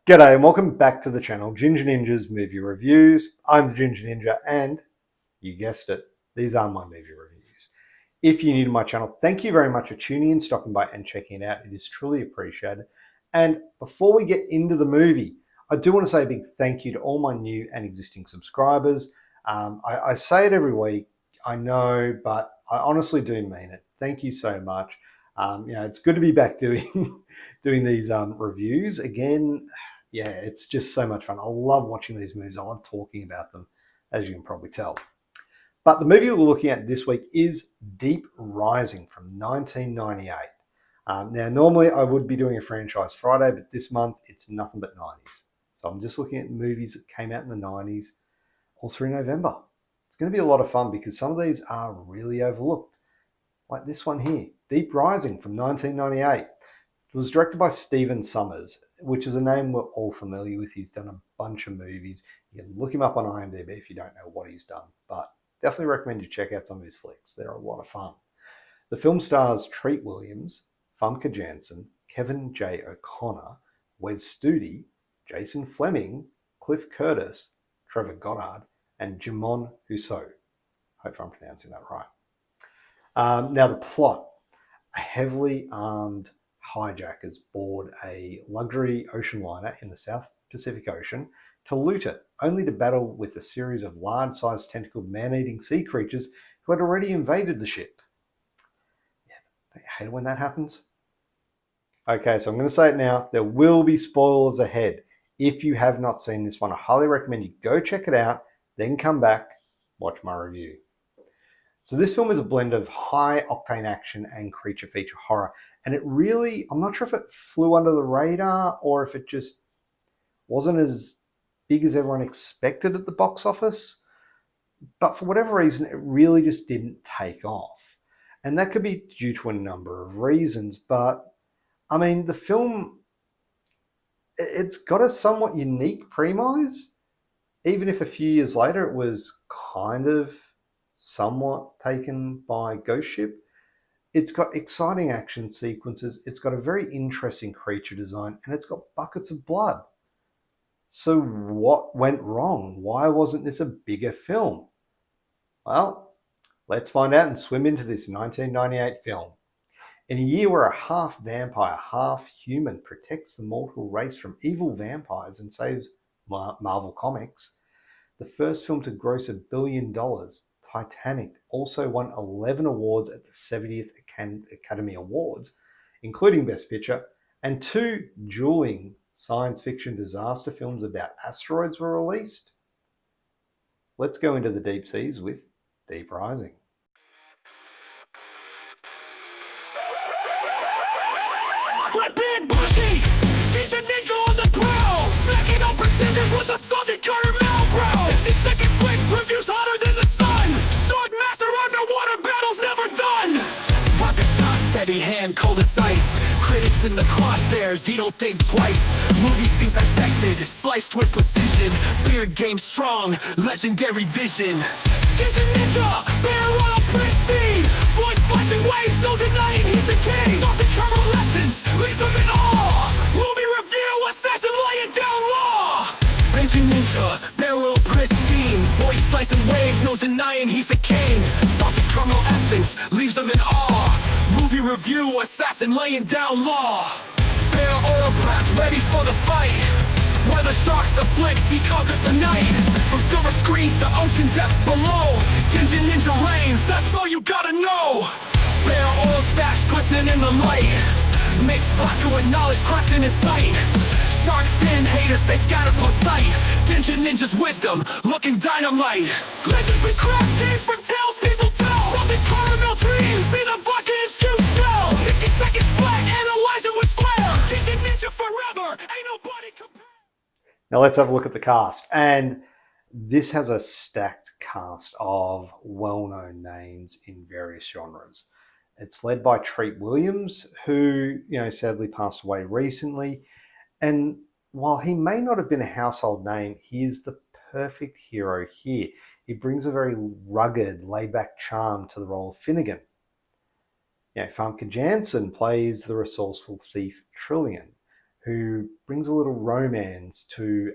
G'day and welcome back to the channel, Ginger Ninja's Movie Reviews. I'm the Ginger Ninja and, you guessed it, these are my movie reviews. If you're new to my channel, thank you very much for tuning in, stopping by and checking it out. It is truly appreciated. And before we get into the movie, I do want to say a big thank you to all my new and existing subscribers. I say it every week, I know, but I honestly do mean it. Thank you so much. It's good to be back doing these reviews again. Yeah, it's just so much fun. I love watching these movies. I love talking about them, as you can probably tell. But the movie we're looking at this week is Deeprising from 1998. Now, normally I would be doing a franchise Friday, but this month it's nothing but 90s. So I'm just looking at movies that came out in the 90s all through November. It's going to be a lot of fun because some of these are really overlooked. Like this one here, Deeprising from 1998. It was directed by Stephen Sommers, which is a name we're all familiar with. He's done a bunch of movies. You can look him up on IMDb if you don't know what he's done, but definitely recommend you check out some of his flicks. They're a lot of fun. The film stars Treatwilliams, famkejanssen, Kevin Joconnor, wesstudi, jasonflemyng, Cliff Curtis, trevorgoddard, and djimonhounsou. Hope I'm pronouncing that right. Now the plot. A heavily armed hijackers board a luxury ocean liner in the South Pacific Ocean to loot it, only to battle with a series of large-sized tentacled man-eating sea creatures who had already invaded the ship. Yeah, I hate it when that happens. Okay, so I'm going to say it now. There will be spoilers ahead. If you have not seen this one, I highly recommend you go check it out, then come back, watch my review. So this film is a blend of high-octane action and creature feature horror. And it really, I'm not sure if it flew under the radar or if it just wasn't as big as everyone expected at the box office. But for whatever reason, it really just didn't take off. And that could be due to a number of reasons. But, I mean, the film, it's got a somewhat unique premise. Even if a few years later it was kind of somewhat taken by Ghost Ship. It's got exciting action sequences, it's got a very interesting creature design, and it's got buckets of blood. So what went wrong? Why wasn't this a bigger film? Well, let's find out and swim into this 1998 film. In a year where a half vampire, half human protects the mortal race from evil vampires and saves Marvel Comics, the first film to gross $1 billion, Titanic, also won 11 awards at the 70th Academy Awards, including Best Picture, and 2 dueling science fiction disaster films about asteroids were released. Let's go into the deep seas with Deeprising. Like big bushy, Ginger Ninja on the prowl, smacking on pretenders with a salty caramel growl. 60-second flicks, reviews hotter than the sun. Sword master, underwater battles never done. Vodka shot, steady hand, cold as ice. Critics in the crosshairs, he don't think twice. Movie scenes dissected, sliced with precision. Beard game strong, legendary vision. Ginger Ninja, barrel pristine. Voice flashing waves, no denying he's a king. Salted caramel lessons, leaves him in awe. Movie review, assassin laying down law. Ginger Ninja, barrel pristine. Voice slicing waves, no denying he's the king. Salted caramel essence, leaves him in awe. Movie review, assassin laying down law. Bear oil prepped, ready for the fight. Where the sharks afflicts, he conquers the night. From silver screens to ocean depths below, Ginger Ninja reigns, that's all you gotta know. Bear oil stash glistening in the light. Mixed vodka with knowledge crafted in sight. Shark fin haters, they scatter for sight. Ginger Ninja's wisdom, looking dynamite. Legends we crafted from tales people tell. Something caramel dreams in a vodka infused shell. 50 seconds flat, analyze it with flair. Ginger Ninja forever, ain't nobody compared. Now let's have a look at the cast. And this has a stacked cast of well-known names in various genres. It's led by Treatwilliams, who, sadly passed away recently. And while he may not have been a household name, he is the perfect hero here. He brings a very rugged, laid-back charm to the role of Finnegan. Famkejanssen plays the resourceful thief Trillian, who brings a little romance to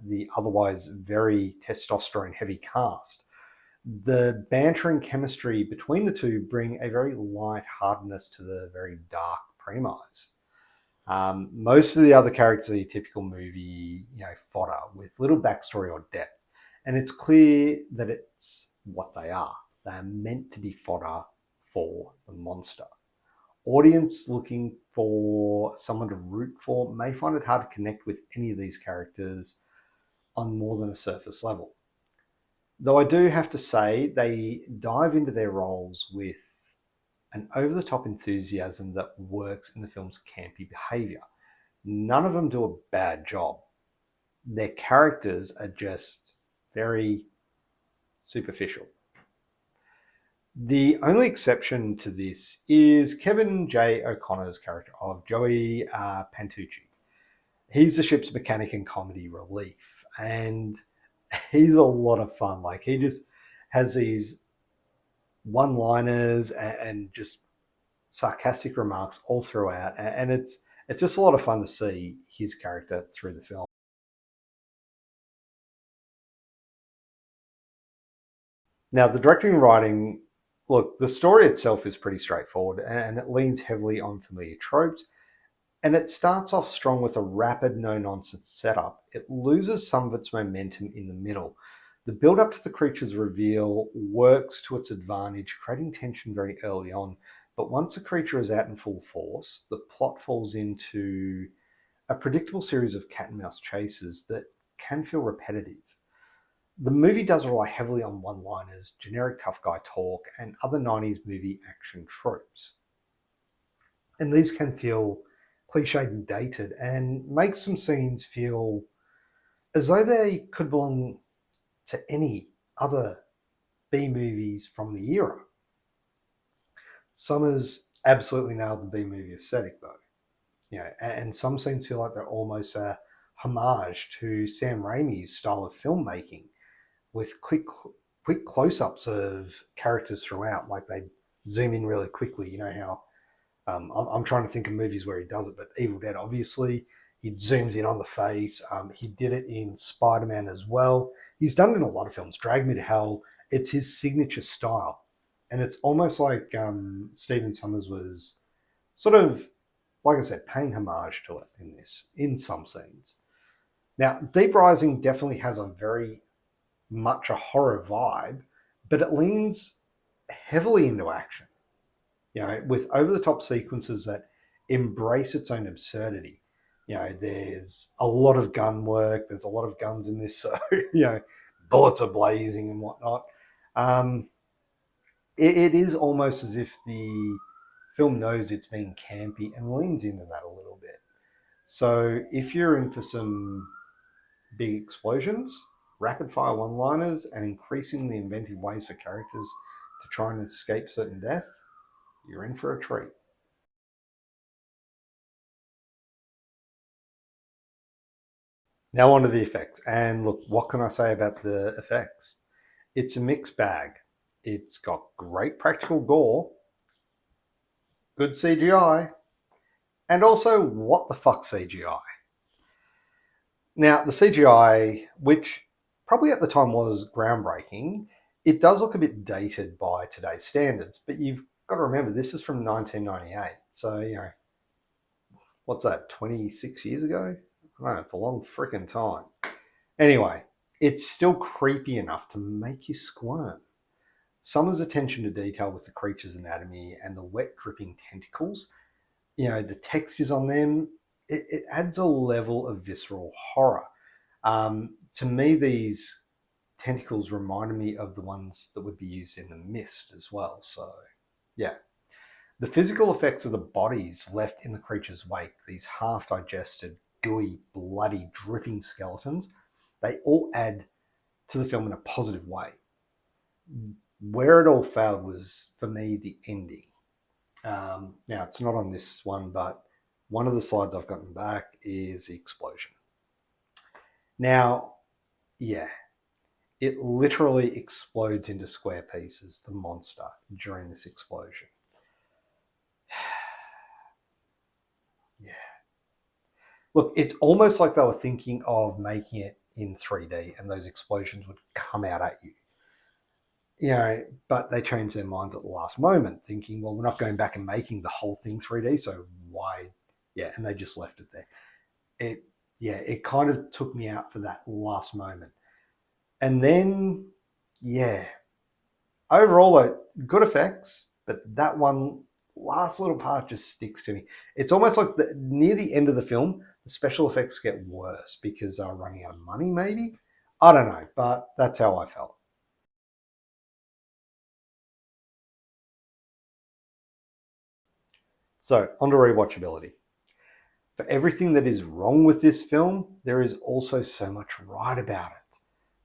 the otherwise very testosterone-heavy cast. The banter and chemistry between the two bring a very light-heartedness to the very dark premise. Most of the other characters are your typical movie, fodder with little backstory or depth, and it's clear that it's what they are. They are meant to be fodder for the monster. Audience looking for someone to root for may find it hard to connect with any of these characters on more than a surface level. Though I do have to say they dive into their roles with an over-the-top enthusiasm that works in the film's campy behaviour. None of them do a bad job. Their characters are just very superficial. The only exception to this is Kevin J. O'Connor's character of Joey Pantucci. He's the ship's mechanic and comedy relief, and he's a lot of fun. Like, he just has these one-liners and just sarcastic remarks all throughout, and it's just a lot of fun to see his character through the film. Now, the directing and writing, look, the story itself is pretty straightforward, and it leans heavily on familiar tropes, and it starts off strong with a rapid, no-nonsense setup. It loses some of its momentum in the middle. The build-up to the creature's reveal works to its advantage, creating tension very early on, but once the creature is out in full force, the plot falls into a predictable series of cat and mouse chases that can feel repetitive. The movie does rely heavily on one-liners, generic tough guy talk, and other 90s movie action tropes. And these can feel cliched and dated, and make some scenes feel as though they could belong to any other B-movies from the era. Summers absolutely nailed the B-movie aesthetic, though. And some scenes feel like they're almost a homage to Sam Raimi's style of filmmaking, with quick close-ups of characters throughout, like they zoom in really quickly. You know how I'm trying to think of movies where he does it, but Evil Dead, obviously, he zooms in on the face. He did it in Spider-Man as well. He's done it in a lot of films. Drag Me to Hell, it's his signature style. And it's almost like Stephen Sommers was sort of, like I said, paying homage to it in some scenes. Now, Deeprising definitely has a very much a horror vibe, but it leans heavily into action, with over-the-top sequences that embrace its own absurdity. There's a lot of gun work, there's a lot of guns in this, so, bullets are blazing and whatnot. It is almost as if the film knows it's being campy and leans into that a little bit. So if you're in for some big explosions, rapid-fire one-liners, and increasingly inventive ways for characters to try and escape certain death, you're in for a treat. Now on to the effects. And look, what can I say about the effects? It's a mixed bag. It's got great practical gore, good CGI, and also what the fuck CGI. Now, the CGI, which probably at the time was groundbreaking, it does look a bit dated by today's standards, but you've got to remember this is from 1998. So, what's that, 26 years ago? I don't know, it's a long freaking time. Anyway, it's still creepy enough to make you squirm. Summer's attention to detail with the creature's anatomy and the wet dripping tentacles, the textures on them, it adds a level of visceral horror. To me, these tentacles reminded me of the ones that would be used in The Mist as well. So, yeah. The physical effects of the bodies left in the creature's wake, these half-digested, gooey, bloody, dripping skeletons, they all add to the film in a positive way. Where it all failed was, for me, the ending. Now, it's not on this one, but one of the slides I've gotten back is the explosion. Now, yeah, it literally explodes into square pieces, the monster, during this explosion. Yeah. Look, it's almost like they were thinking of making it in 3D and those explosions would come out at you. You know, but they changed their minds at the last moment, thinking, well, we're not going back and making the whole thing 3D, so why? Yeah, and they just left it there. It kind of took me out for that last moment. And then, yeah, overall, good effects, but that one last little part just sticks to me. It's almost like near the end of the film, the special effects get worse because they're running out of money, maybe? I don't know, but that's how I felt. So, on to rewatchability. For everything that is wrong with this film, there is also so much right about it.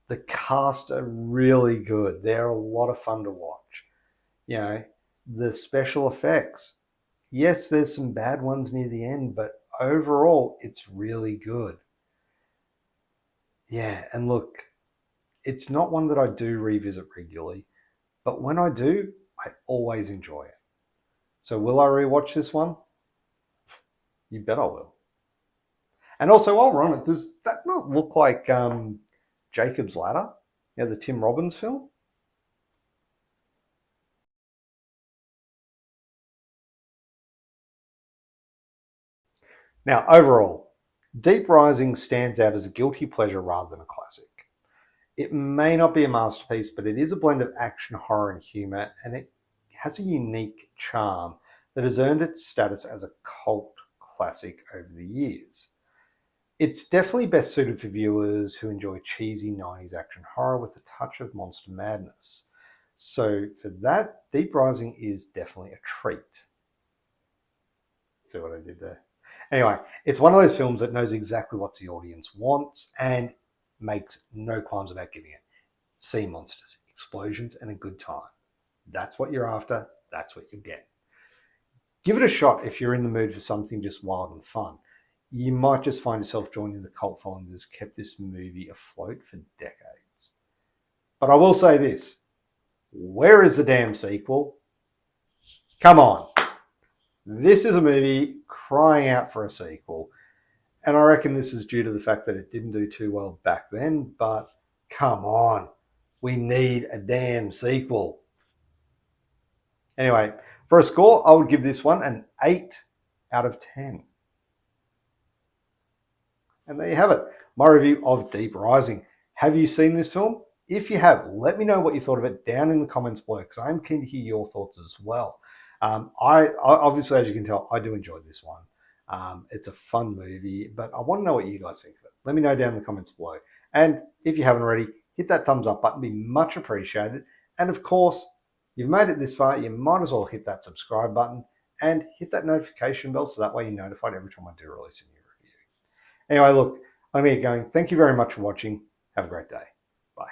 The cast are really good. They're a lot of fun to watch. You know, the special effects. Yes, there's some bad ones near the end, but overall, it's really good. Yeah, and look, it's not one that I do revisit regularly, but when I do, I always enjoy it. So will I rewatch this one? You bet I will. And also, while we're on it, does that not look like Jacob's Ladder? You know, the Tim Robbins film? Now, overall, Deep Rising stands out as a guilty pleasure rather than a classic. It may not be a masterpiece, but it is a blend of action, horror, and humour, and it has a unique charm that has earned its status as a cult classic over the years. It's definitely best suited for viewers who enjoy cheesy 90s action horror with a touch of monster madness. So for that, Deep Rising is definitely a treat. See what I did there? Anyway, it's one of those films that knows exactly what the audience wants and makes no qualms about giving it. Sea monsters, explosions, and a good time. That's what you're after. That's what you get. Give it a shot if you're in the mood for something just wild and fun. You might just find yourself joining the cult following that has kept this movie afloat for decades. But I will say this. Where is the damn sequel? Come on. This is a movie crying out for a sequel. And I reckon this is due to the fact that it didn't do too well back then, but come on. We need a damn sequel. Anyway, for a score, I would give this one an 8 out of 10. And there you have it, my review of Deep Rising. Have you seen this film? If you have, let me know what you thought of it down in the comments below, because I'm keen to hear your thoughts as well. I obviously, as you can tell, I do enjoy this one. It's a fun movie, but I want to know what you guys think of it. Let me know down in the comments below. And if you haven't already, hit that thumbs up button, be much appreciated. And of course, you've made it this far, you might as well hit that subscribe button and hit that notification bell so that way you're notified every time I do release a new review. Anyway, look, I'm going to get going. Thank you very much for watching. Have a great day. Bye.